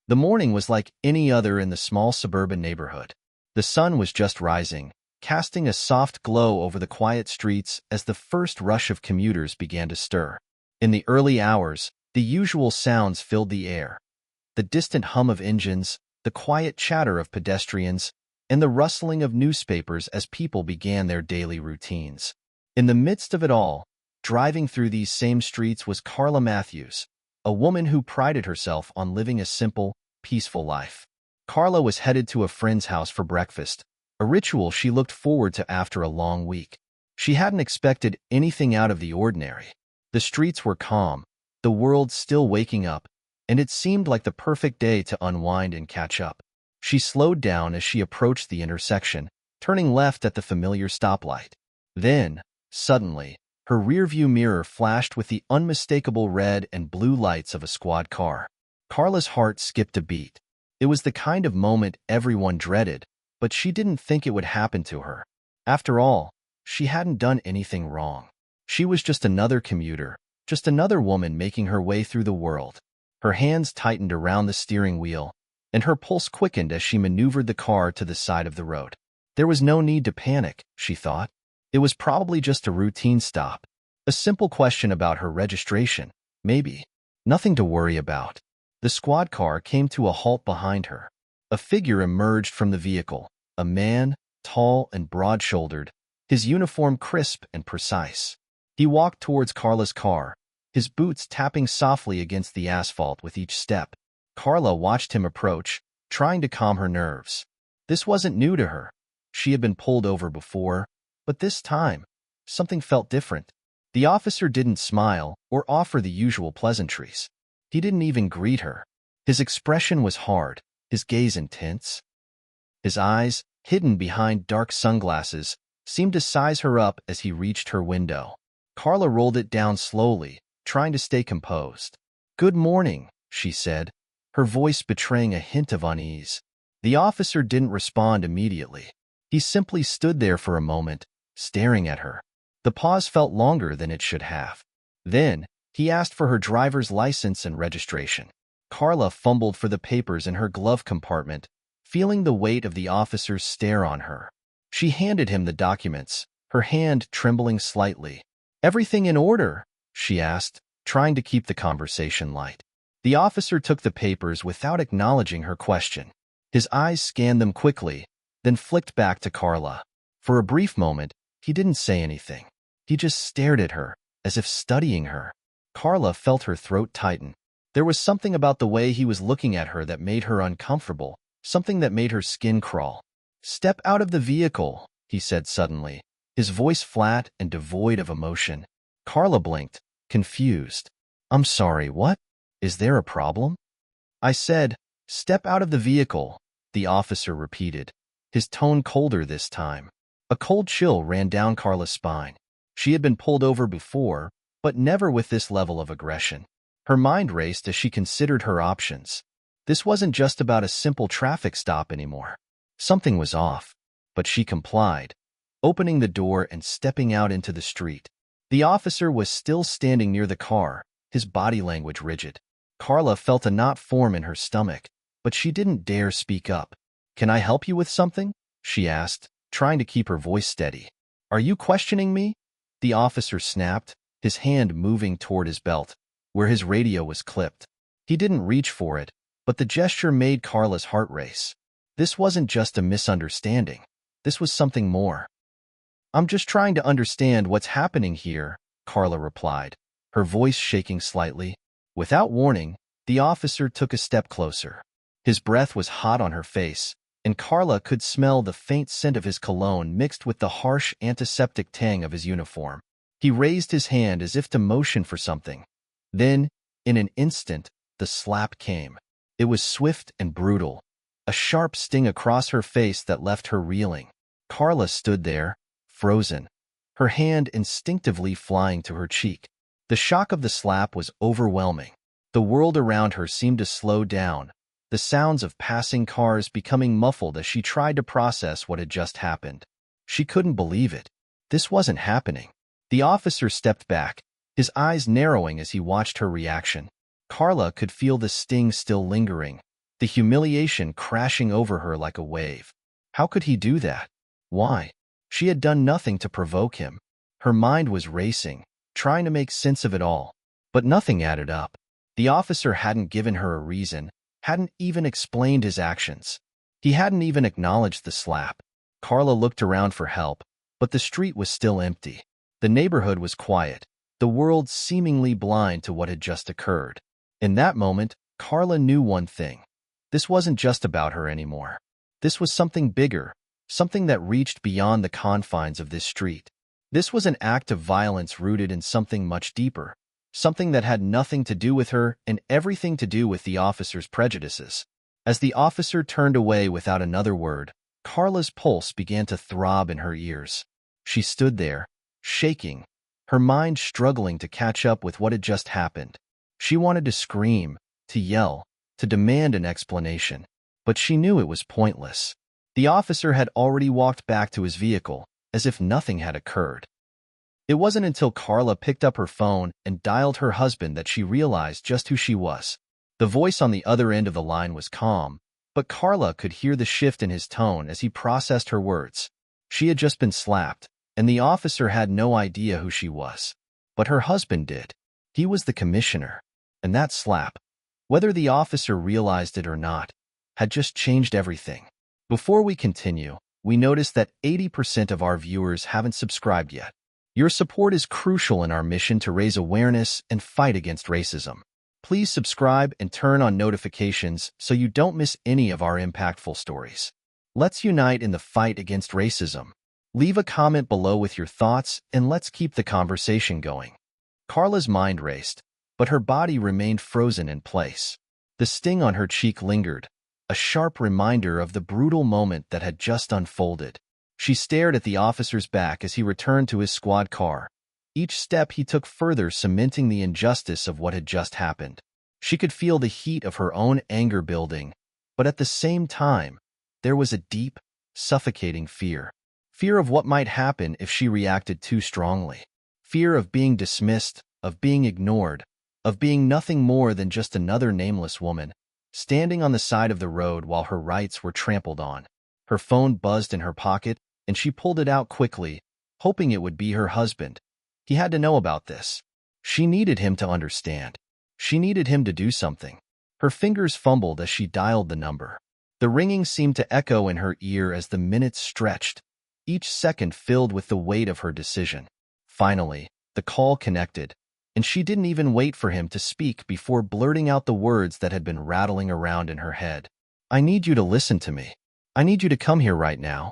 The morning was like any other in the small suburban neighborhood. The sun was just rising, casting a soft glow over the quiet streets as the first rush of commuters began to stir. In the early hours, the usual sounds filled the air. The distant hum of engines, the quiet chatter of pedestrians, and the rustling of newspapers as people began their daily routines. In the midst of it all, driving through these same streets was Carla Matthews, a woman who prided herself on living a simple, peaceful life. Carla was headed to a friend's house for breakfast, a ritual she looked forward to after a long week. She hadn't expected anything out of the ordinary. The streets were calm, the world still waking up, and it seemed like the perfect day to unwind and catch up. She slowed down as she approached the intersection, turning left at the familiar stoplight. Then, suddenly, her rearview mirror flashed with the unmistakable red and blue lights of a squad car. Carla's heart skipped a beat. It was the kind of moment everyone dreaded, but she didn't think it would happen to her. After all, she hadn't done anything wrong. She was just another commuter, just another woman making her way through the world. Her hands tightened around the steering wheel, and her pulse quickened as she maneuvered the car to the side of the road. There was no need to panic, she thought. It was probably just a routine stop. A simple question about her registration, maybe. Nothing to worry about. The squad car came to a halt behind her. A figure emerged from the vehicle, a man, tall and broad-shouldered, his uniform crisp and precise. He walked towards Carla's car, his boots tapping softly against the asphalt with each step. Carla watched him approach, trying to calm her nerves. This wasn't new to her. She had been pulled over before, but this time, something felt different. The officer didn't smile or offer the usual pleasantries. He didn't even greet her. His expression was hard, his gaze intense. His eyes, hidden behind dark sunglasses, seemed to size her up as he reached her window. Carla rolled it down slowly, trying to stay composed. "Good morning," she said, her voice betraying a hint of unease. The officer didn't respond immediately. He simply stood there for a moment, staring at her. The pause felt longer than it should have. Then, he asked for her driver's license and registration. Carla fumbled for the papers in her glove compartment, feeling the weight of the officer's stare on her. She handed him the documents, her hand trembling slightly. "Everything in order?" she asked, trying to keep the conversation light. The officer took the papers without acknowledging her question. His eyes scanned them quickly, then flicked back to Carla. For a brief moment, he didn't say anything. He just stared at her, as if studying her. Carla felt her throat tighten. There was something about the way he was looking at her that made her uncomfortable, something that made her skin crawl. "Step out of the vehicle," he said suddenly, his voice flat and devoid of emotion. Carla blinked, confused. "I'm sorry, what? Is there a problem?" "I said, step out of the vehicle," the officer repeated, his tone colder this time. A cold chill ran down Carla's spine. She had been pulled over before, but never with this level of aggression. Her mind raced as she considered her options. This wasn't just about a simple traffic stop anymore. Something was off, but she complied, opening the door and stepping out into the street. The officer was still standing near the car, his body language rigid. Carla felt a knot form in her stomach, but she didn't dare speak up. "Can I help you with something?" she asked, trying to keep her voice steady. "Are you questioning me?" the officer snapped, his hand moving toward his belt, where his radio was clipped. He didn't reach for it, but the gesture made Carla's heart race. This wasn't just a misunderstanding. This was something more. "I'm just trying to understand what's happening here," Carla replied, her voice shaking slightly. Without warning, the officer took a step closer. His breath was hot on her face, and Carla could smell the faint scent of his cologne mixed with the harsh antiseptic tang of his uniform. He raised his hand as if to motion for something. Then, in an instant, the slap came. It was swift and brutal, a sharp sting across her face that left her reeling. Carla stood there, frozen, her hand instinctively flying to her cheek. The shock of the slap was overwhelming. The world around her seemed to slow down, the sounds of passing cars becoming muffled as she tried to process what had just happened. She couldn't believe it. This wasn't happening. The officer stepped back, his eyes narrowing as he watched her reaction. Carla could feel the sting still lingering, the humiliation crashing over her like a wave. How could he do that? Why? She had done nothing to provoke him. Her mind was racing, trying to make sense of it all. But nothing added up. The officer hadn't given her a reason, hadn't even explained his actions. He hadn't even acknowledged the slap. Carla looked around for help, but the street was still empty. The neighborhood was quiet, the world seemingly blind to what had just occurred. In that moment, Carla knew one thing. This wasn't just about her anymore. This was something bigger, something that reached beyond the confines of this street. This was an act of violence rooted in something much deeper, something that had nothing to do with her and everything to do with the officer's prejudices. As the officer turned away without another word, Carla's pulse began to throb in her ears. She stood there, shaking, her mind struggling to catch up with what had just happened. She wanted to scream, to yell, to demand an explanation, but she knew it was pointless. The officer had already walked back to his vehicle, as if nothing had occurred. It wasn't until Carla picked up her phone and dialed her husband that she realized just who she was. The voice on the other end of the line was calm, but Carla could hear the shift in his tone as he processed her words. She had just been slapped, and the officer had no idea who she was. But her husband did. He was the commissioner. And that slap, whether the officer realized it or not, had just changed everything. Before we continue, we notice that 80% of our viewers haven't subscribed yet. Your support is crucial in our mission to raise awareness and fight against racism. Please subscribe and turn on notifications so you don't miss any of our impactful stories. Let's unite in the fight against racism. Leave a comment below with your thoughts and let's keep the conversation going. Carla's mind raced, but her body remained frozen in place. The sting on her cheek lingered, a sharp reminder of the brutal moment that had just unfolded. She stared at the officer's back as he returned to his squad car, each step he took further cementing the injustice of what had just happened. She could feel the heat of her own anger building, but at the same time, there was a deep, suffocating fear. Fear of what might happen if she reacted too strongly. Fear of being dismissed, of being ignored, of being nothing more than just another nameless woman, standing on the side of the road while her rights were trampled on. Her phone buzzed in her pocket, and she pulled it out quickly, hoping it would be her husband. He had to know about this. She needed him to understand. She needed him to do something. Her fingers fumbled as she dialed the number. The ringing seemed to echo in her ear as the minutes stretched, each second filled with the weight of her decision. Finally, the call connected, and she didn't even wait for him to speak before blurting out the words that had been rattling around in her head. "I need you to listen to me. I need you to come here right now."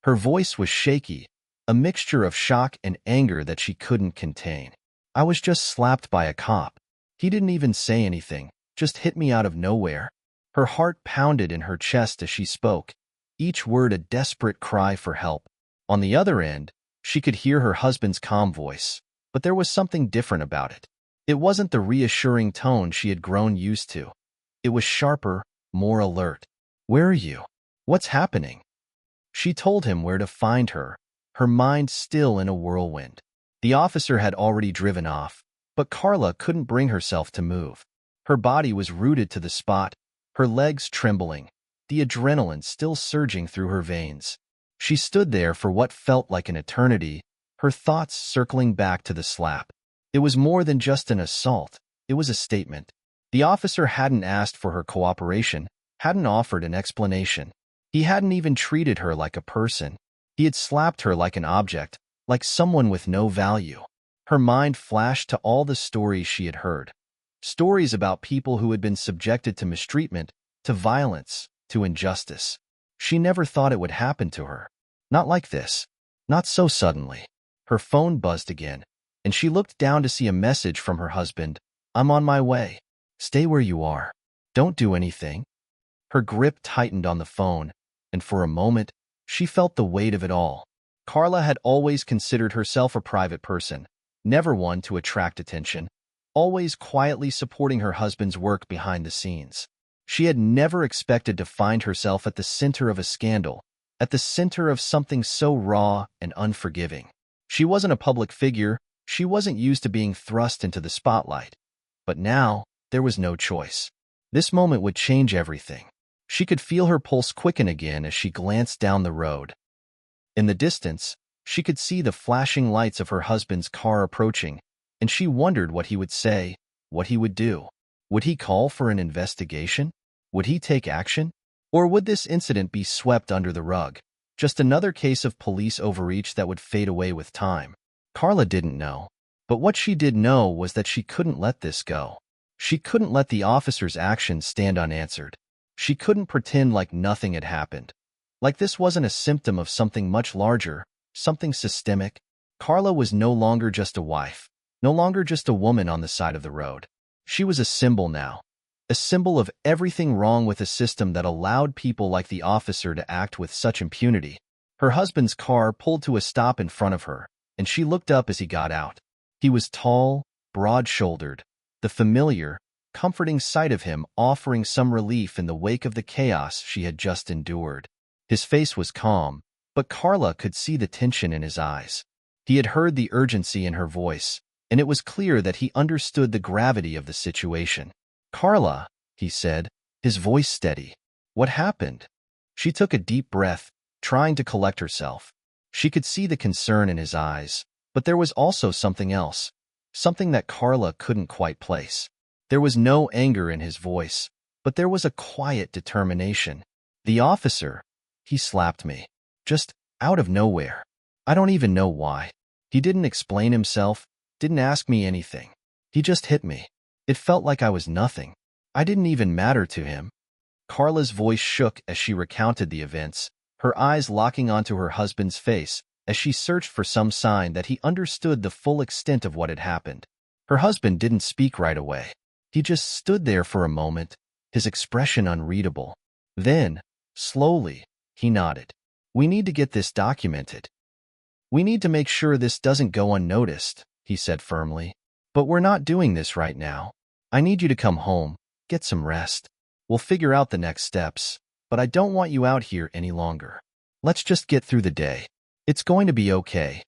Her voice was shaky, a mixture of shock and anger that she couldn't contain. "I was just slapped by a cop. He didn't even say anything, just hit me out of nowhere." Her heart pounded in her chest as she spoke, each word a desperate cry for help. On the other end, she could hear her husband's calm voice, but there was something different about it. It wasn't the reassuring tone she had grown used to. It was sharper, more alert. "Where are you? What's happening?" She told him where to find her, her mind still in a whirlwind. The officer had already driven off, but Carla couldn't bring herself to move. Her body was rooted to the spot, her legs trembling, the adrenaline still surging through her veins. She stood there for what felt like an eternity, her thoughts circling back to the slap. It was more than just an assault, it was a statement. The officer hadn't asked for her cooperation, hadn't offered an explanation. He hadn't even treated her like a person. He had slapped her like an object, like someone with no value. Her mind flashed to all the stories she had heard. Stories about people who had been subjected to mistreatment, to violence, to injustice. She never thought it would happen to her. Not like this. Not so suddenly. Her phone buzzed again, and she looked down to see a message from her husband. "I'm on my way. Stay where you are. Don't do anything." Her grip tightened on the phone, and for a moment, she felt the weight of it all. Carla had always considered herself a private person, never one to attract attention, always quietly supporting her husband's work behind the scenes. She had never expected to find herself at the center of a scandal, at the center of something so raw and unforgiving. She wasn't a public figure, she wasn't used to being thrust into the spotlight. But now, there was no choice. This moment would change everything. She could feel her pulse quicken again as she glanced down the road. In the distance, she could see the flashing lights of her husband's car approaching, and she wondered what he would say, what he would do. Would he call for an investigation? Would he take action? Or would this incident be swept under the rug? Just another case of police overreach that would fade away with time. Carla didn't know. But what she did know was that she couldn't let this go. She couldn't let the officer's actions stand unanswered. She couldn't pretend like nothing had happened. Like this wasn't a symptom of something much larger, something systemic. Carla was no longer just a wife, no longer just a woman on the side of the road. She was a symbol now. A symbol of everything wrong with a system that allowed people like the officer to act with such impunity. Her husband's car pulled to a stop in front of her, and she looked up as he got out. He was tall, broad-shouldered, the familiar, comforting sight of him offering some relief in the wake of the chaos she had just endured. His face was calm, but Carla could see the tension in his eyes. He had heard the urgency in her voice, and it was clear that he understood the gravity of the situation. "Carla," he said, his voice steady. "What happened?" She took a deep breath, trying to collect herself. She could see the concern in his eyes, but there was also something else, something that Carla couldn't quite place. There was no anger in his voice, but there was a quiet determination. "The officer, he slapped me. Just out of nowhere. I don't even know why. He didn't explain himself, didn't ask me anything. He just hit me. It felt like I was nothing. I didn't even matter to him." Carla's voice shook as she recounted the events, her eyes locking onto her husband's face as she searched for some sign that he understood the full extent of what had happened. Her husband didn't speak right away. He just stood there for a moment, his expression unreadable. Then, slowly, he nodded. "We need to get this documented. We need to make sure this doesn't go unnoticed," he said firmly. "But we're not doing this right now. I need you to come home, get some rest. We'll figure out the next steps, but I don't want you out here any longer. Let's just get through the day. It's going to be okay."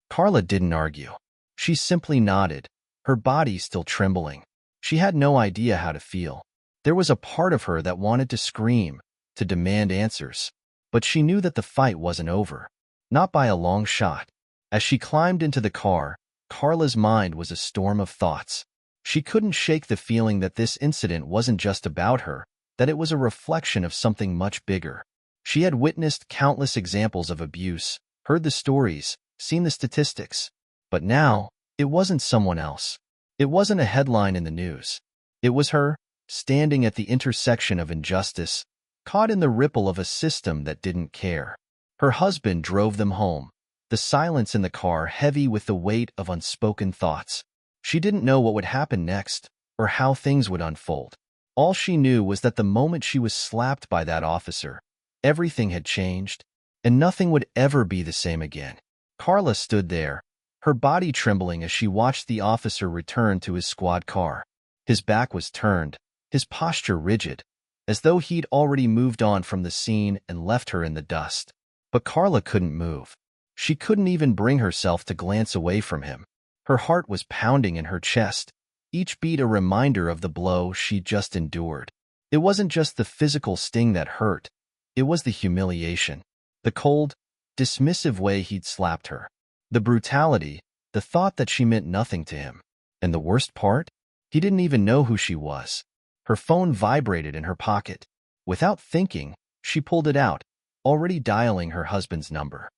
Carla didn't argue. She simply nodded, her body still trembling. She had no idea how to feel. There was a part of her that wanted to scream, to demand answers. But she knew that the fight wasn't over. Not by a long shot. As she climbed into the car, Carla's mind was a storm of thoughts. She couldn't shake the feeling that this incident wasn't just about her, that it was a reflection of something much bigger. She had witnessed countless examples of abuse, heard the stories, seen the statistics. But now, it wasn't someone else. It wasn't a headline in the news. It was her, standing at the intersection of injustice, caught in the ripple of a system that didn't care. Her husband drove them home, the silence in the car heavy with the weight of unspoken thoughts. She didn't know what would happen next, or how things would unfold. All she knew was that the moment she was slapped by that officer, everything had changed, and nothing would ever be the same again. Carla stood there, her body trembling as she watched the officer return to his squad car. His back was turned, his posture rigid, as though he'd already moved on from the scene and left her in the dust. But Carla couldn't move. She couldn't even bring herself to glance away from him. Her heart was pounding in her chest, each beat a reminder of the blow she'd just endured. It wasn't just the physical sting that hurt, it was the humiliation, the cold, dismissive way he'd slapped her, the brutality, the thought that she meant nothing to him. And the worst part? He didn't even know who she was. Her phone vibrated in her pocket. Without thinking, she pulled it out, already dialing her husband's number.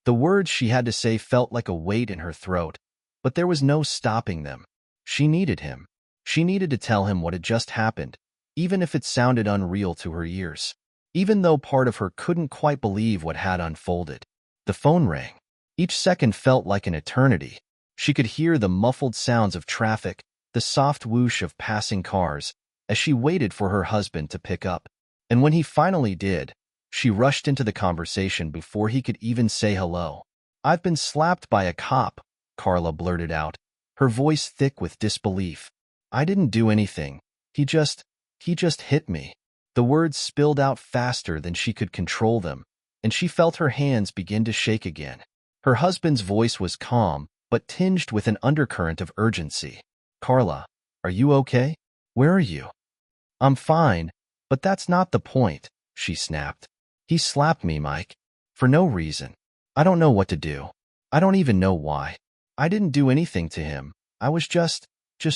The words she had to say felt like a weight in her throat, but there was no stopping them. She needed him. She needed to tell him what had just happened, even if it sounded unreal to her ears. Even though part of her couldn't quite believe what had unfolded. The phone rang. Each second felt like an eternity. She could hear the muffled sounds of traffic, the soft whoosh of passing cars, as she waited for her husband to pick up. And when he finally did, she rushed into the conversation before he could even say hello. "I've been slapped by a cop," Carla blurted out, her voice thick with disbelief. "I didn't do anything. He just hit me." The words spilled out faster than she could control them, and she felt her hands begin to shake again. Her husband's voice was calm, but tinged with an undercurrent of urgency. "Carla, are you okay? Where are you?" I'm fine, but that's not the point, she snapped. He slapped me, Mike. For no reason. I don't know what to do. I don't even know why. I didn't do anything to him. I was just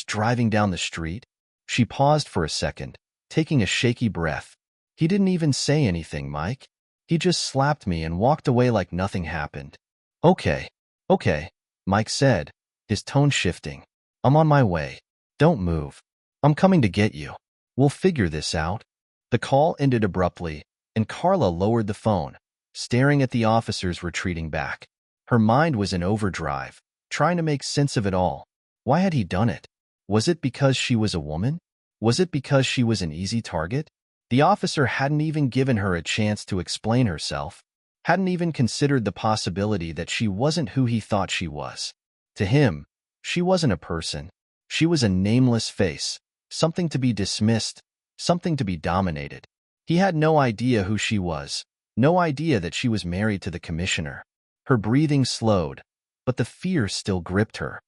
driving down the street. She paused for a second, taking a shaky breath. He didn't even say anything, Mike. He just slapped me and walked away like nothing happened. Okay, Mike said, his tone shifting. I'm on my way. Don't move. I'm coming to get you. We'll figure this out. The call ended abruptly, and Carla lowered the phone, staring at the officers retreating back. Her mind was in overdrive, trying to make sense of it all. Why had he done it? Was it because she was a woman? Was it because she was an easy target? The officer hadn't even given her a chance to explain herself, hadn't even considered the possibility that she wasn't who he thought she was. To him, she wasn't a person. She was a nameless face, something to be dismissed, something to be dominated. He had no idea who she was, no idea that she was married to the commissioner. Her breathing slowed, but the fear still gripped her.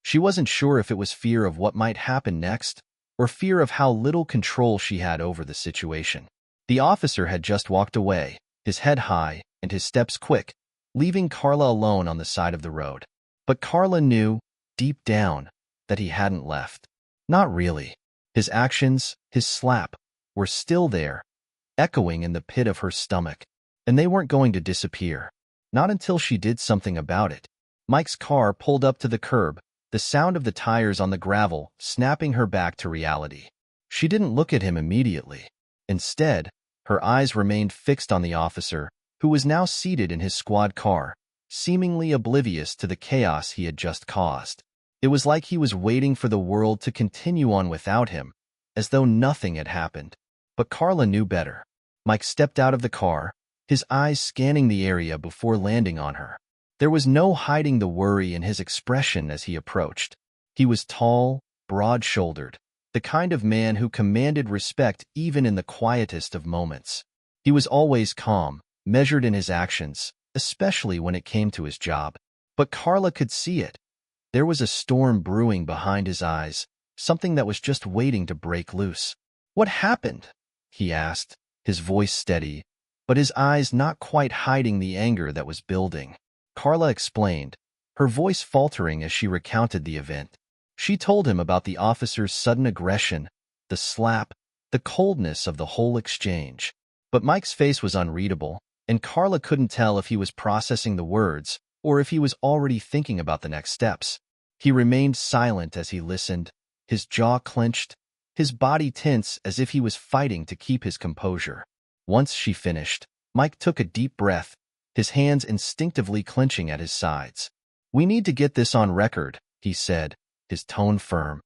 She wasn't sure if it was fear of what might happen next, or fear of how little control she had over the situation. The officer had just walked away, his head high and his steps quick, leaving Carla alone on the side of the road. But Carla knew, deep down, that he hadn't left. Not really. His actions, his slap, were still there, echoing in the pit of her stomach, and they weren't going to disappear. Not until she did something about it. Mike's car pulled up to the curb, the sound of the tires on the gravel snapping her back to reality. She didn't look at him immediately. Instead, her eyes remained fixed on the officer, who was now seated in his squad car, seemingly oblivious to the chaos he had just caused. It was like he was waiting for the world to continue on without him, as though nothing had happened. But Carla knew better. Mike stepped out of the car, his eyes scanning the area before landing on her. There was no hiding the worry in his expression as he approached. He was tall, broad-shouldered, the kind of man who commanded respect even in the quietest of moments. He was always calm, measured in his actions, especially when it came to his job. But Carla could see it. There was a storm brewing behind his eyes, something that was just waiting to break loose. "What happened?" he asked, his voice steady, but his eyes not quite hiding the anger that was building. Carla explained, her voice faltering as she recounted the event. She told him about the officer's sudden aggression, the slap, the coldness of the whole exchange. But Mike's face was unreadable, and Carla couldn't tell if he was processing the words or if he was already thinking about the next steps. He remained silent as he listened, his jaw clenched, his body tense as if he was fighting to keep his composure. Once she finished, Mike took a deep breath, his hands instinctively clenching at his sides. "We need to get this on record," he said, his tone firm.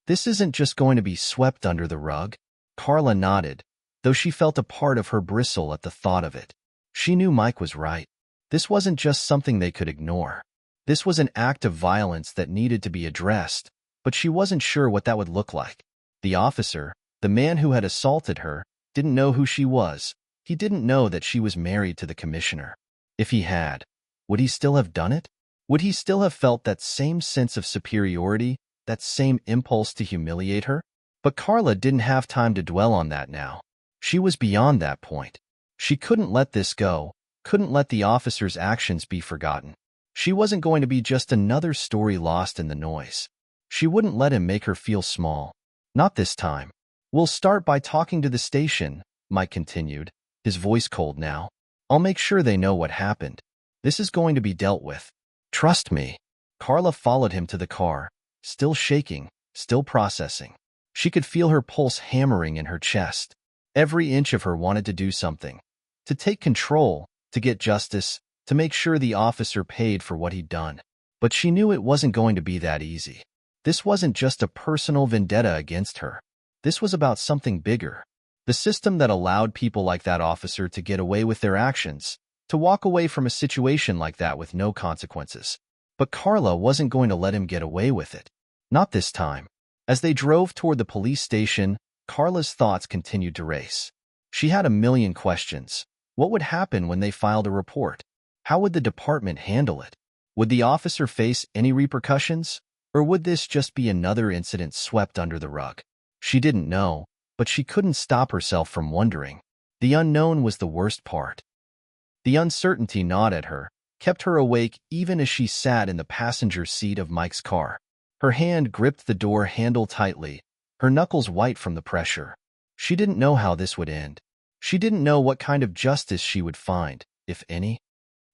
"This isn't just going to be swept under the rug." Carla nodded, though she felt a part of her bristle at the thought of it. She knew Mike was right. This wasn't just something they could ignore. This was an act of violence that needed to be addressed, but she wasn't sure what that would look like. The officer, the man who had assaulted her, didn't know who she was. He didn't know that she was married to the commissioner. If he had, would he still have done it? Would he still have felt that same sense of superiority, that same impulse to humiliate her? But Carla didn't have time to dwell on that now. She was beyond that point. She couldn't let this go, couldn't let the officer's actions be forgotten. She wasn't going to be just another story lost in the noise. She wouldn't let him make her feel small. Not this time. "We'll start by talking to the station," Mike continued, his voice cold now. "I'll make sure they know what happened. This is going to be dealt with. Trust me." Carla followed him to the car, still shaking, still processing. She could feel her pulse hammering in her chest. Every inch of her wanted to do something. To take control, to get justice, to make sure the officer paid for what he'd done. But she knew it wasn't going to be that easy. This wasn't just a personal vendetta against her. This was about something bigger. The system that allowed people like that officer to get away with their actions, to walk away from a situation like that with no consequences. But Carla wasn't going to let him get away with it. Not this time. As they drove toward the police station, Carla's thoughts continued to race. She had a million questions. What would happen when they filed a report? How would the department handle it? Would the officer face any repercussions? Or would this just be another incident swept under the rug? She didn't know, but she couldn't stop herself from wondering. The unknown was the worst part. The uncertainty gnawed at her, kept her awake even as she sat in the passenger seat of Mike's car. Her hand gripped the door handle tightly, her knuckles white from the pressure. She didn't know how this would end. She didn't know what kind of justice she would find, if any.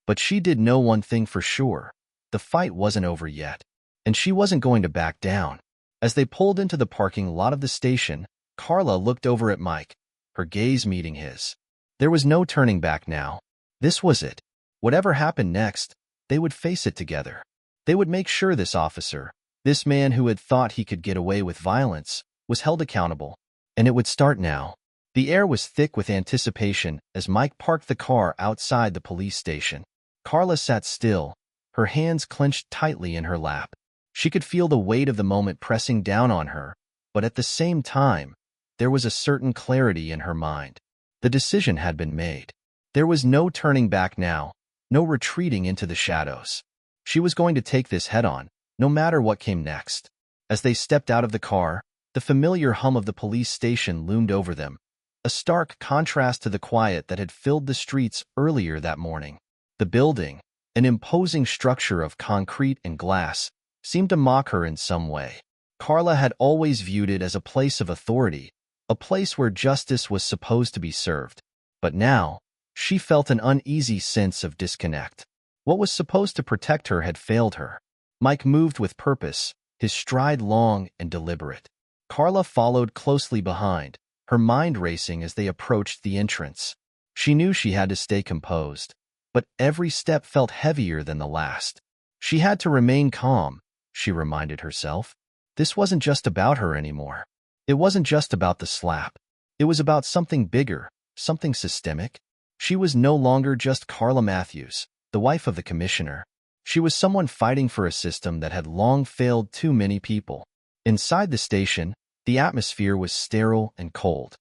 But she did know one thing for sure. The fight wasn't over yet, and she wasn't going to back down. As they pulled into the parking lot of the station, Carla looked over at Mike, her gaze meeting his. There was no turning back now. This was it. Whatever happened next, they would face it together. They would make sure this officer, this man who had thought he could get away with violence, was held accountable. And it would start now. The air was thick with anticipation as Mike parked the car outside the police station. Carla sat still, her hands clenched tightly in her lap. She could feel the weight of the moment pressing down on her, but at the same time, there was a certain clarity in her mind. The decision had been made. There was no turning back now, no retreating into the shadows. She was going to take this head-on, no matter what came next. As they stepped out of the car, the familiar hum of the police station loomed over them, a stark contrast to the quiet that had filled the streets earlier that morning. The building, an imposing structure of concrete and glass, seemed to mock her in some way. Carla had always viewed it as a place of authority, a place where justice was supposed to be served. But now, she felt an uneasy sense of disconnect. What was supposed to protect her had failed her. Mike moved with purpose, his stride long and deliberate. Carla followed closely behind, her mind racing as they approached the entrance. She knew she had to stay composed, but every step felt heavier than the last. She had to remain calm, she reminded herself. This wasn't just about her anymore. It wasn't just about the slap. It was about something bigger, something systemic. She was no longer just Carla Matthews, the wife of the commissioner. She was someone fighting for a system that had long failed too many people. Inside the station, the atmosphere was sterile and cold.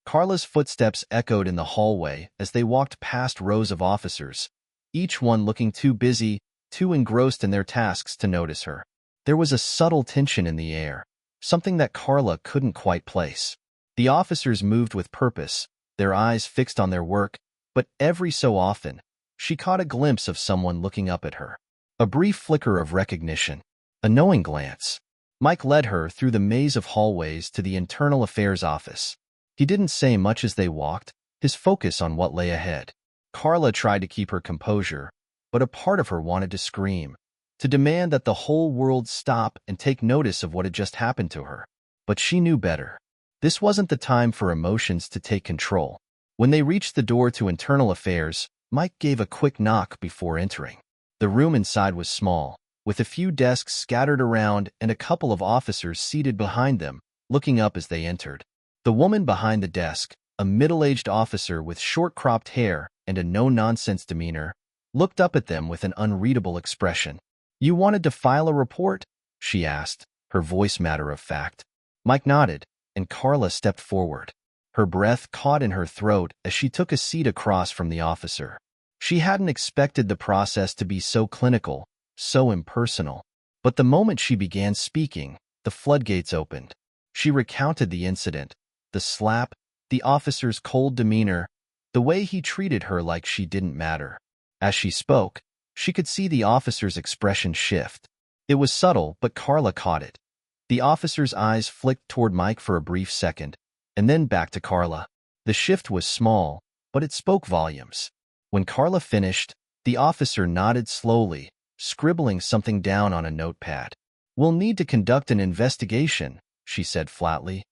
Carla's footsteps echoed in the hallway as they walked past rows of officers, each one looking too busy, too engrossed in their tasks to notice her. There was a subtle tension in the air, something that Carla couldn't quite place. The officers moved with purpose, their eyes fixed on their work, but every so often, she caught a glimpse of someone looking up at her. A brief flicker of recognition, a knowing glance. Mike led her through the maze of hallways to the Internal Affairs office. He didn't say much as they walked, his focus on what lay ahead. Carla tried to keep her composure, but a part of her wanted to scream, to demand that the whole world stop and take notice of what had just happened to her. But she knew better. This wasn't the time for emotions to take control. When they reached the door to Internal Affairs, Mike gave a quick knock before entering. The room inside was small, with a few desks scattered around and a couple of officers seated behind them, looking up as they entered. The woman behind the desk, a middle-aged officer with short-cropped hair and a no-nonsense demeanor, looked up at them with an unreadable expression. "You wanted to file a report?" she asked, her voice matter-of-fact. Mike nodded, and Carla stepped forward. Her breath caught in her throat as she took a seat across from the officer. She hadn't expected the process to be so clinical, so impersonal. But the moment she began speaking, the floodgates opened. She recounted the incident, the slap, the officer's cold demeanor, the way he treated her like she didn't matter. As she spoke, she could see the officer's expression shift. It was subtle, but Carla caught it. The officer's eyes flicked toward Mike for a brief second, and then back to Carla. The shift was small, but it spoke volumes. When Carla finished, the officer nodded slowly, scribbling something down on a notepad. "We'll need to conduct an investigation," she said flatly.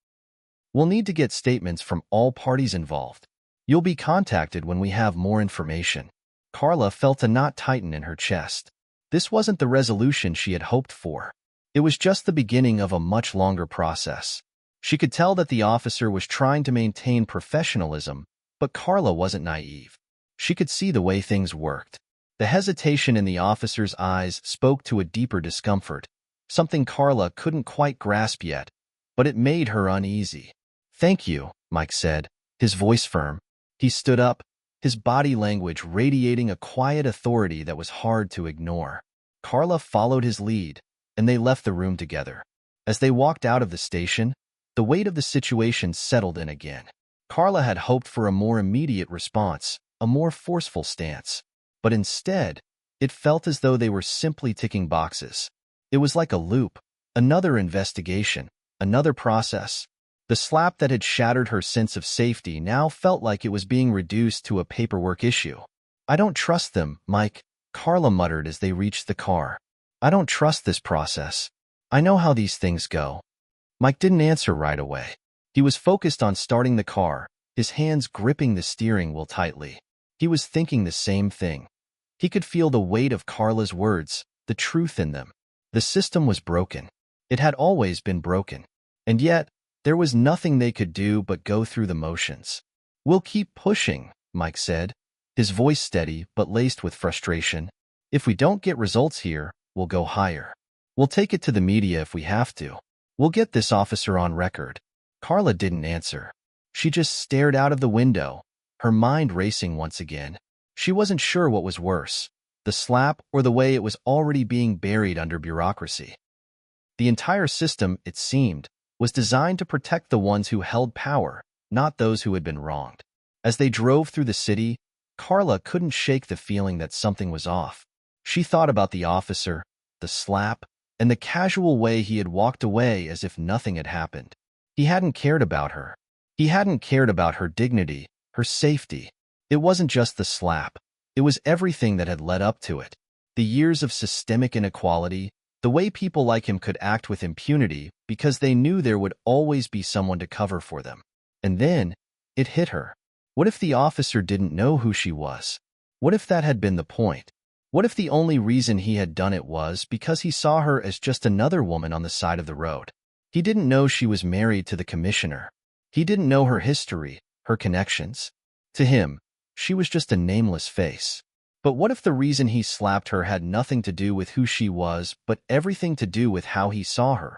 "We'll need to get statements from all parties involved. You'll be contacted when we have more information." Carla felt a knot tighten in her chest. This wasn't the resolution she had hoped for. It was just the beginning of a much longer process. She could tell that the officer was trying to maintain professionalism, but Carla wasn't naive. She could see the way things worked. The hesitation in the officer's eyes spoke to a deeper discomfort, something Carla couldn't quite grasp yet, but it made her uneasy. "Thank you," Mike said, his voice firm. He stood up, his body language radiating a quiet authority that was hard to ignore. Carla followed his lead, and they left the room together. As they walked out of the station, The weight of the situation settled in again. Carla had hoped for a more immediate response, a more forceful stance. But instead, it felt as though they were simply ticking boxes. It was like a loop, another investigation, another process. The slap that had shattered her sense of safety now felt like it was being reduced to a paperwork issue. "I don't trust them, Mike," Carla muttered as they reached the car. "I don't trust this process. I know how these things go." Mike didn't answer right away. He was focused on starting the car, his hands gripping the steering wheel tightly. He was thinking the same thing. He could feel the weight of Carla's words, the truth in them. The system was broken. It had always been broken. And yet, there was nothing they could do but go through the motions. "We'll keep pushing," Mike said, his voice steady but laced with frustration. "If we don't get results here, we'll go higher. We'll take it to the media if we have to. We'll get this officer on record." Carla didn't answer. She just stared out of the window, her mind racing once again. She wasn't sure what was worse, the slap or the way it was already being buried under bureaucracy. The entire system, it seemed, was designed to protect the ones who held power, not those who had been wronged. As they drove through the city, Carla couldn't shake the feeling that something was off. She thought about the officer, the slap, and the casual way he had walked away as if nothing had happened. He hadn't cared about her. He hadn't cared about her dignity, her safety. It wasn't just the slap. It was everything that had led up to it. The years of systemic inequality, the way people like him could act with impunity because they knew there would always be someone to cover for them. And then, it hit her. What if the officer didn't know who she was? What if that had been the point? What if the only reason he had done it was because he saw her as just another woman on the side of the road? He didn't know she was married to the commissioner. He didn't know her history, her connections. To him, she was just a nameless face. But what if the reason he slapped her had nothing to do with who she was, but everything to do with how he saw her?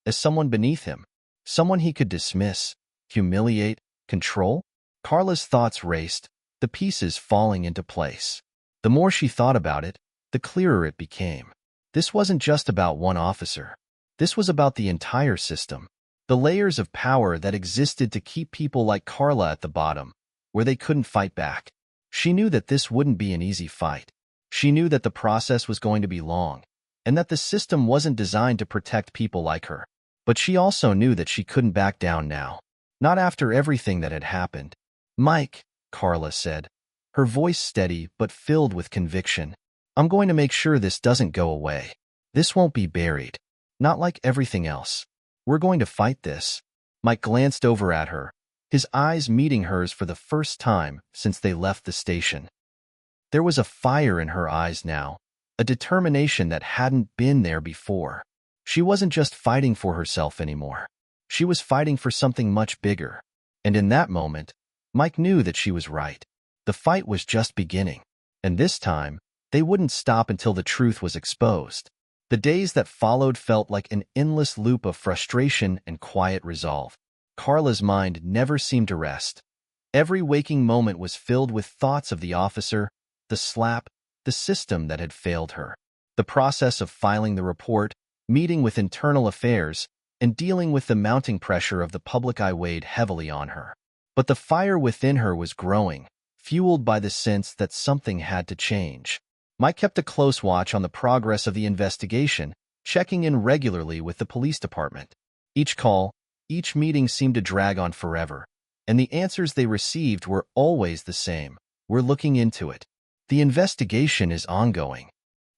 As someone beneath him, someone he could dismiss, humiliate, control? Carla's thoughts raced, the pieces falling into place. The more she thought about it, the clearer it became. This wasn't just about one officer. This was about the entire system. The layers of power that existed to keep people like Carla at the bottom, where they couldn't fight back. She knew that this wouldn't be an easy fight. She knew that the process was going to be long, and that the system wasn't designed to protect people like her. But she also knew that she couldn't back down now. Not after everything that had happened. "Mike," Carla said, her voice steady but filled with conviction, "I'm going to make sure this doesn't go away. This won't be buried. Not like everything else. We're going to fight this." Mike glanced over at her, his eyes meeting hers for the first time since they left the station. There was a fire in her eyes now, a determination that hadn't been there before. She wasn't just fighting for herself anymore. She was fighting for something much bigger. And in that moment, Mike knew that she was right. The fight was just beginning. And this time, they wouldn't stop until the truth was exposed. The days that followed felt like an endless loop of frustration and quiet resolve. Carla's mind never seemed to rest. Every waking moment was filled with thoughts of the officer, the slap, the system that had failed her. The process of filing the report, meeting with internal affairs, and dealing with the mounting pressure of the public eye weighed heavily on her. But the fire within her was growing, fueled by the sense that something had to change. Mike kept a close watch on the progress of the investigation, checking in regularly with the police department. Each call, each meeting seemed to drag on forever, and the answers they received were always the same. "We're looking into it. The investigation is ongoing."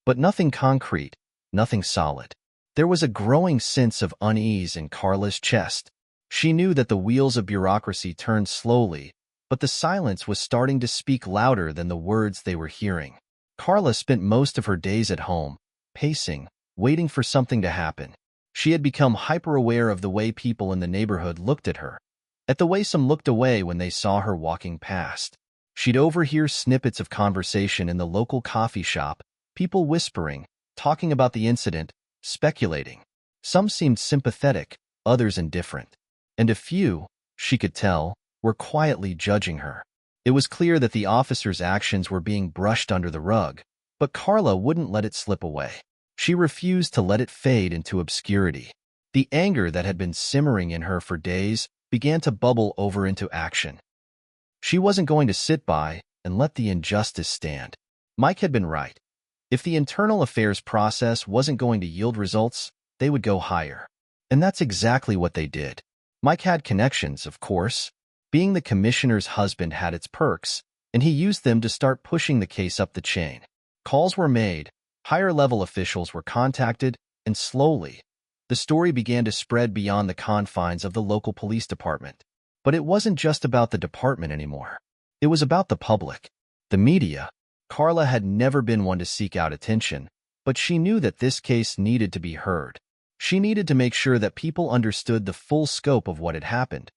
But nothing concrete, nothing solid. There was a growing sense of unease in Carla's chest. She knew that the wheels of bureaucracy turned slowly, but the silence was starting to speak louder than the words they were hearing. Carla spent most of her days at home, pacing, waiting for something to happen. She had become hyper-aware of the way people in the neighborhood looked at her, at the way some looked away when they saw her walking past. She'd overhear snippets of conversation in the local coffee shop, people whispering, talking about the incident, speculating. Some seemed sympathetic, others indifferent. And a few, she could tell, were quietly judging her. It was clear that the officer's actions were being brushed under the rug, but Carla wouldn't let it slip away. She refused to let it fade into obscurity. The anger that had been simmering in her for days began to bubble over into action. She wasn't going to sit by and let the injustice stand. Mike had been right. If the internal affairs process wasn't going to yield results, they would go higher. And that's exactly what they did. Mike had connections, of course. Being the commissioner's husband had its perks, and he used them to start pushing the case up the chain. Calls were made, higher-level officials were contacted, and slowly, the story began to spread beyond the confines of the local police department. But it wasn't just about the department anymore. It was about the public, the media. Carla had never been one to seek out attention, but she knew that this case needed to be heard. She needed to make sure that people understood the full scope of what had happened,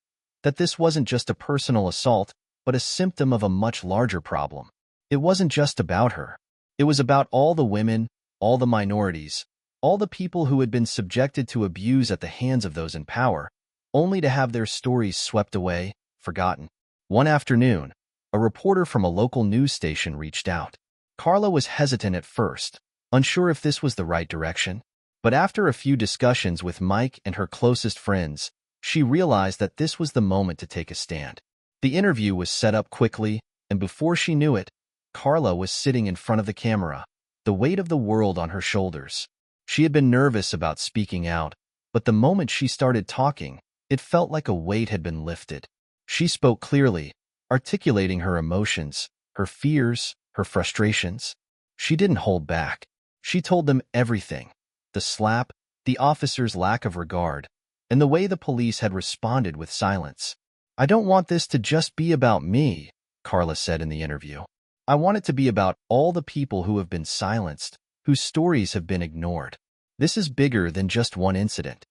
that this wasn't just a personal assault, but a symptom of a much larger problem. It wasn't just about her. It was about all the women, all the minorities, all the people who had been subjected to abuse at the hands of those in power, only to have their stories swept away, forgotten. One afternoon, a reporter from a local news station reached out. Carla was hesitant at first, unsure if this was the right direction. But after a few discussions with Mike and her closest friends, she realized that this was the moment to take a stand. The interview was set up quickly, and before she knew it, Carla was sitting in front of the camera, the weight of the world on her shoulders. She had been nervous about speaking out, but the moment she started talking, it felt like a weight had been lifted. She spoke clearly, articulating her emotions, her fears, her frustrations. She didn't hold back. She told them everything. The slap, the officer's lack of regard, and the way the police had responded with silence. "I don't want this to just be about me," Carla said in the interview. "I want it to be about all the people who have been silenced, whose stories have been ignored. This is bigger than just one incident.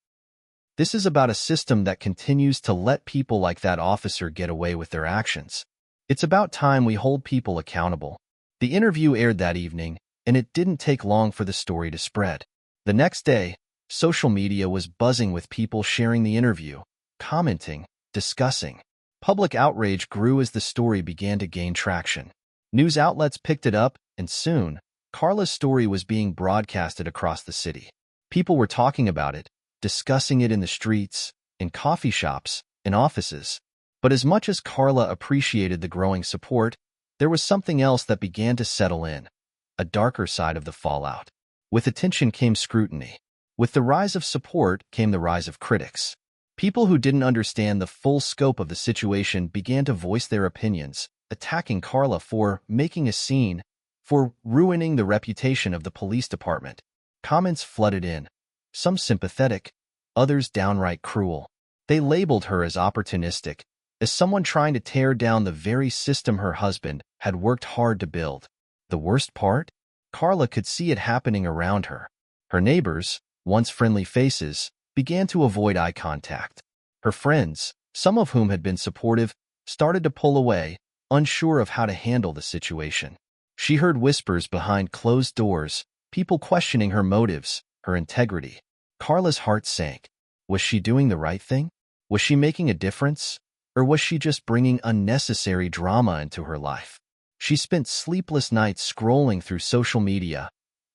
This is about a system that continues to let people like that officer get away with their actions. It's about time we hold people accountable." The interview aired that evening, and it didn't take long for the story to spread. The next day, social media was buzzing with people sharing the interview, commenting, discussing. Public outrage grew as the story began to gain traction. News outlets picked it up, and soon, Carla's story was being broadcasted across the city. People were talking about it, discussing it in the streets, in coffee shops, in offices. But as much as Carla appreciated the growing support, there was something else that began to settle in, a darker side of the fallout. With attention came scrutiny. With the rise of support came the rise of critics. People who didn't understand the full scope of the situation began to voice their opinions, attacking Carla for making a scene, for ruining the reputation of the police department. Comments flooded in, some sympathetic, others downright cruel. They labeled her as opportunistic, as someone trying to tear down the very system her husband had worked hard to build. The worst part? Carla could see it happening around her. Her neighbors, once friendly faces, began to avoid eye contact. Her friends, some of whom had been supportive, started to pull away, unsure of how to handle the situation. She heard whispers behind closed doors, people questioning her motives, her integrity. Carla's heart sank. Was she doing the right thing? Was she making a difference? Or was she just bringing unnecessary drama into her life? She spent sleepless nights scrolling through social media,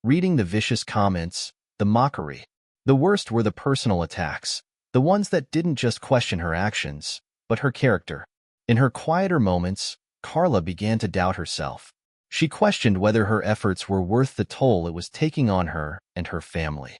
reading the vicious comments, the mockery. The worst were the personal attacks, the ones that didn't just question her actions, but her character. In her quieter moments, Carla began to doubt herself. She questioned whether her efforts were worth the toll it was taking on her and her family.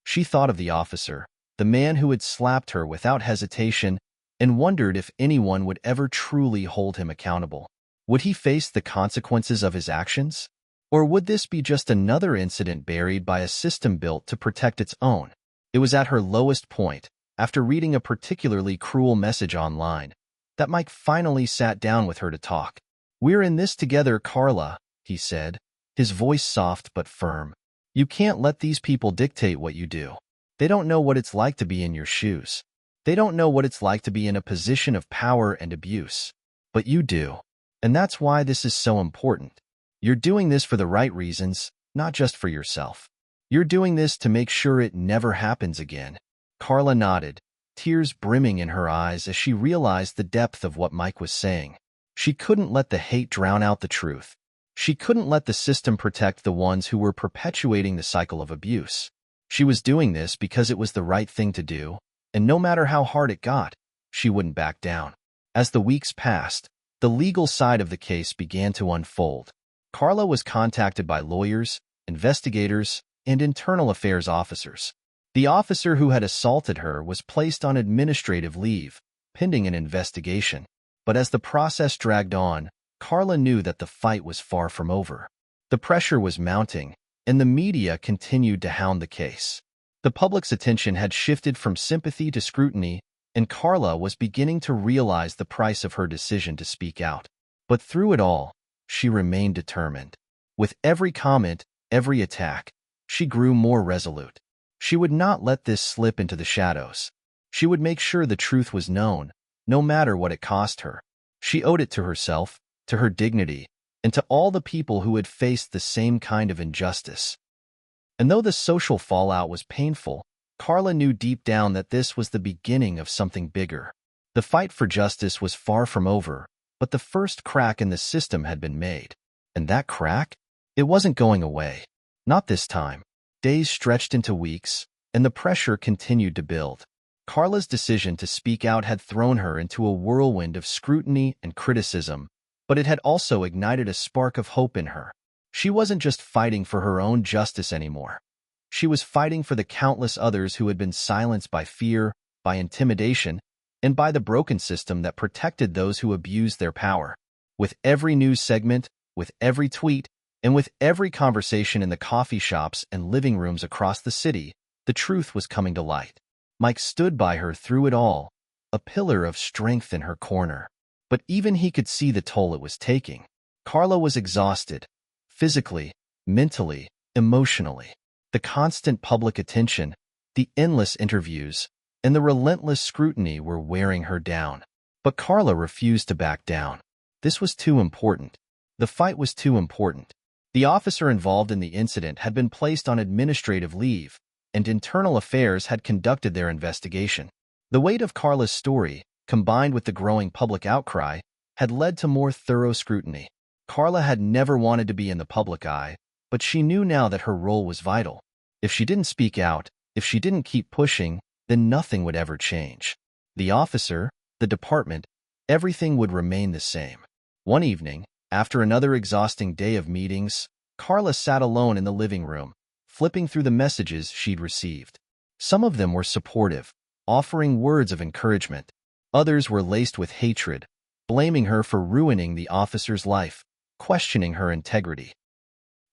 She thought of the officer, the man who had slapped her without hesitation, and wondered if anyone would ever truly hold him accountable. Would he face the consequences of his actions? Or would this be just another incident buried by a system built to protect its own? It was at her lowest point, after reading a particularly cruel message online, that Mike finally sat down with her to talk. "We're in this together, Carla," he said, his voice soft but firm. "You can't let these people dictate what you do. They don't know what it's like to be in your shoes. They don't know what it's like to be in a position of power and abuse. But you do. And that's why this is so important. You're doing this for the right reasons, not just for yourself. You're doing this to make sure it never happens again." Carla nodded, tears brimming in her eyes as she realized the depth of what Mike was saying. She couldn't let the hate drown out the truth. She couldn't let the system protect the ones who were perpetuating the cycle of abuse. She was doing this because it was the right thing to do, and no matter how hard it got, she wouldn't back down. As the weeks passed, the legal side of the case began to unfold. Carla was contacted by lawyers, investigators, and internal affairs officers. The officer who had assaulted her was placed on administrative leave, pending an investigation. But as the process dragged on, Carla knew that the fight was far from over. The pressure was mounting, and the media continued to hound the case. The public's attention had shifted from sympathy to scrutiny, and Carla was beginning to realize the price of her decision to speak out. But through it all, she remained determined. With every comment, every attack, she grew more resolute. She would not let this slip into the shadows. She would make sure the truth was known, no matter what it cost her. She owed it to herself, to her dignity, and to all the people who had faced the same kind of injustice. And though the social fallout was painful, Carla knew deep down that this was the beginning of something bigger. The fight for justice was far from over, but the first crack in the system had been made. And that crack? It wasn't going away. Not this time. Days stretched into weeks, and the pressure continued to build. Carla's decision to speak out had thrown her into a whirlwind of scrutiny and criticism, but it had also ignited a spark of hope in her. She wasn't just fighting for her own justice anymore. She was fighting for the countless others who had been silenced by fear, by intimidation, and by the broken system that protected those who abused their power. With every news segment, with every tweet, and with every conversation in the coffee shops and living rooms across the city, the truth was coming to light. Mike stood by her through it all, a pillar of strength in her corner. But even he could see the toll it was taking. Carla was exhausted, physically, mentally, emotionally. The constant public attention, the endless interviews, and the relentless scrutiny were wearing her down. But Carla refused to back down. This was too important. The fight was too important. The officer involved in the incident had been placed on administrative leave, and internal affairs had conducted their investigation. The weight of Carla's story, combined with the growing public outcry, had led to more thorough scrutiny. Carla had never wanted to be in the public eye, but she knew now that her role was vital. If she didn't speak out, if she didn't keep pushing, then nothing would ever change. The officer, the department, everything would remain the same. One evening, after another exhausting day of meetings, Carla sat alone in the living room, flipping through the messages she'd received. Some of them were supportive, offering words of encouragement. Others were laced with hatred, blaming her for ruining the officer's life, questioning her integrity.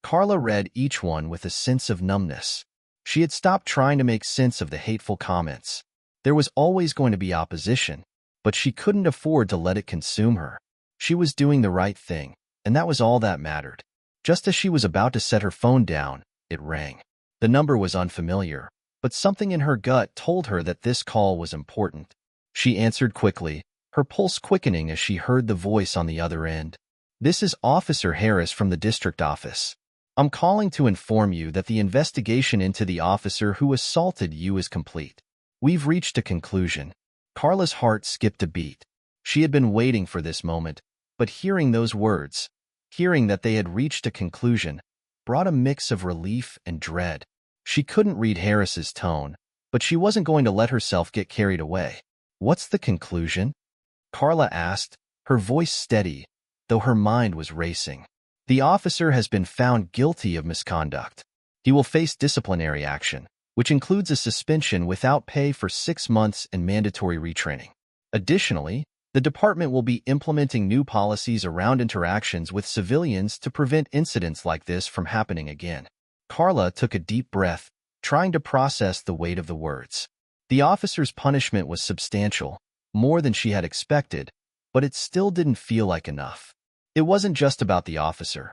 Carla read each one with a sense of numbness. She had stopped trying to make sense of the hateful comments. There was always going to be opposition, but she couldn't afford to let it consume her. She was doing the right thing, and that was all that mattered. Just as she was about to set her phone down, it rang. The number was unfamiliar, but something in her gut told her that this call was important. She answered quickly, her pulse quickening as she heard the voice on the other end. "This is Officer Harris from the district office. I'm calling to inform you that the investigation into the officer who assaulted you is complete. We've reached a conclusion." Carla's heart skipped a beat. She had been waiting for this moment, but hearing those words, hearing that they had reached a conclusion, brought a mix of relief and dread. She couldn't read Harris's tone, but she wasn't going to let herself get carried away. "What's the conclusion?" Carla asked, her voice steady, though her mind was racing. "The officer has been found guilty of misconduct. He will face disciplinary action, which includes a suspension without pay for 6 months and mandatory retraining. Additionally, the department will be implementing new policies around interactions with civilians to prevent incidents like this from happening again." Carla took a deep breath, trying to process the weight of the words. The officer's punishment was substantial, more than she had expected, but it still didn't feel like enough. It wasn't just about the officer.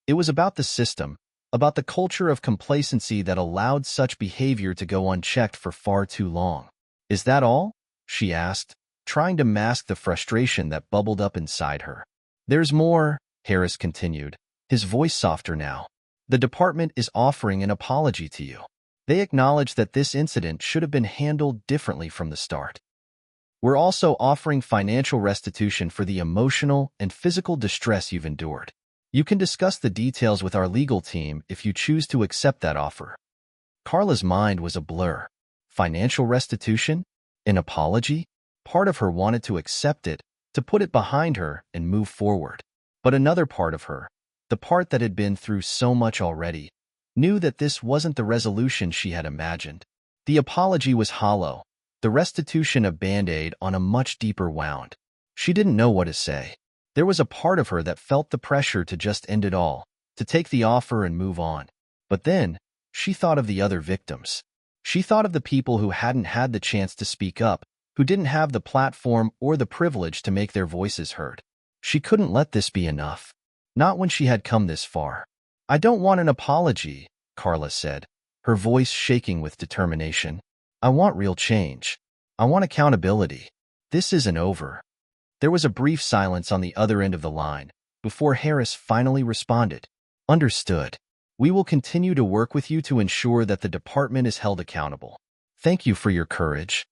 It was about the system, about the culture of complacency that allowed such behavior to go unchecked for far too long. "Is that all?" she asked, trying to mask the frustration that bubbled up inside her. "There's more," Harris continued, his voice softer now. "The department is offering an apology to you. They acknowledge that this incident should have been handled differently from the start. We're also offering financial restitution for the emotional and physical distress you've endured. You can discuss the details with our legal team if you choose to accept that offer." Carla's mind was a blur. Financial restitution? An apology? Part of her wanted to accept it, to put it behind her and move forward. But another part of her, the part that had been through so much already, knew that this wasn't the resolution she had imagined. The apology was hollow, the restitution a band-aid on a much deeper wound. She didn't know what to say. There was a part of her that felt the pressure to just end it all, to take the offer and move on. But then, she thought of the other victims. She thought of the people who hadn't had the chance to speak up, who didn't have the platform or the privilege to make their voices heard. She couldn't let this be enough. Not when she had come this far. "I don't want an apology," Carla said, her voice shaking with determination. "I want real change. I want accountability. This isn't over." There was a brief silence on the other end of the line, before Harris finally responded. "Understood. We will continue to work with you to ensure that the department is held accountable. Thank you for your courage."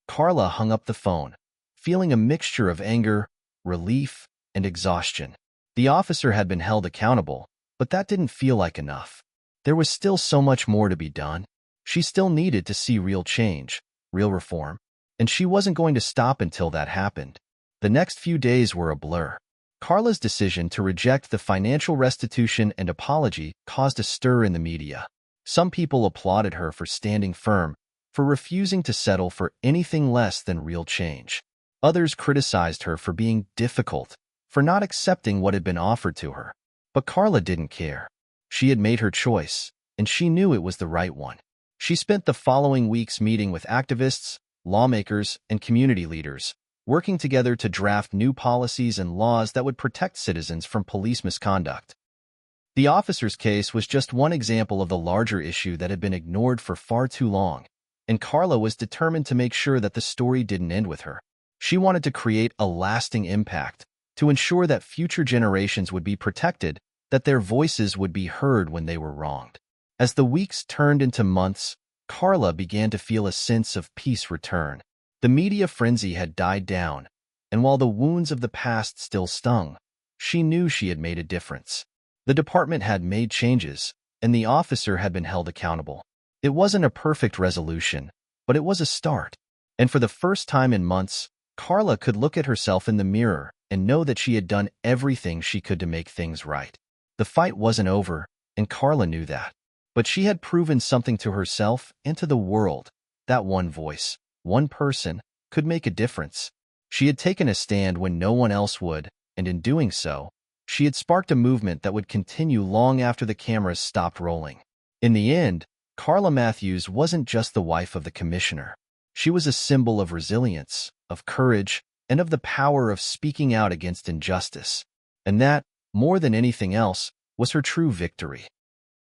Carla hung up the phone, feeling a mixture of anger, relief, and exhaustion. The officer had been held accountable, but that didn't feel like enough. There was still so much more to be done. She still needed to see real change, real reform, and she wasn't going to stop until that happened. The next few days were a blur. Carla's decision to reject the financial restitution and apology caused a stir in the media. Some people applauded her for standing firm, for refusing to settle for anything less than real change. Others criticized her for being difficult, for not accepting what had been offered to her. But Carla didn't care. She had made her choice, and she knew it was the right one. She spent the following weeks meeting with activists, lawmakers, and community leaders, working together to draft new policies and laws that would protect citizens from police misconduct. The officer's case was just one example of the larger issue that had been ignored for far too long, and Carla was determined to make sure that the story didn't end with her. She wanted to create a lasting impact, to ensure that future generations would be protected, that their voices would be heard when they were wronged. As the weeks turned into months, Carla began to feel a sense of peace return. The media frenzy had died down, and while the wounds of the past still stung, she knew she had made a difference. The department had made changes, and the officer had been held accountable. It wasn't a perfect resolution, but it was a start. And for the first time in months, Carla could look at herself in the mirror and know that she had done everything she could to make things right. The fight wasn't over, and Carla knew that. But she had proven something to herself and to the world. That one voice, one person, could make a difference. She had taken a stand when no one else would, and in doing so, she had sparked a movement that would continue long after the cameras stopped rolling. In the end, Carla Matthews wasn't just the wife of the commissioner. She was a symbol of resilience, of courage, and of the power of speaking out against injustice. And that, more than anything else, was her true victory.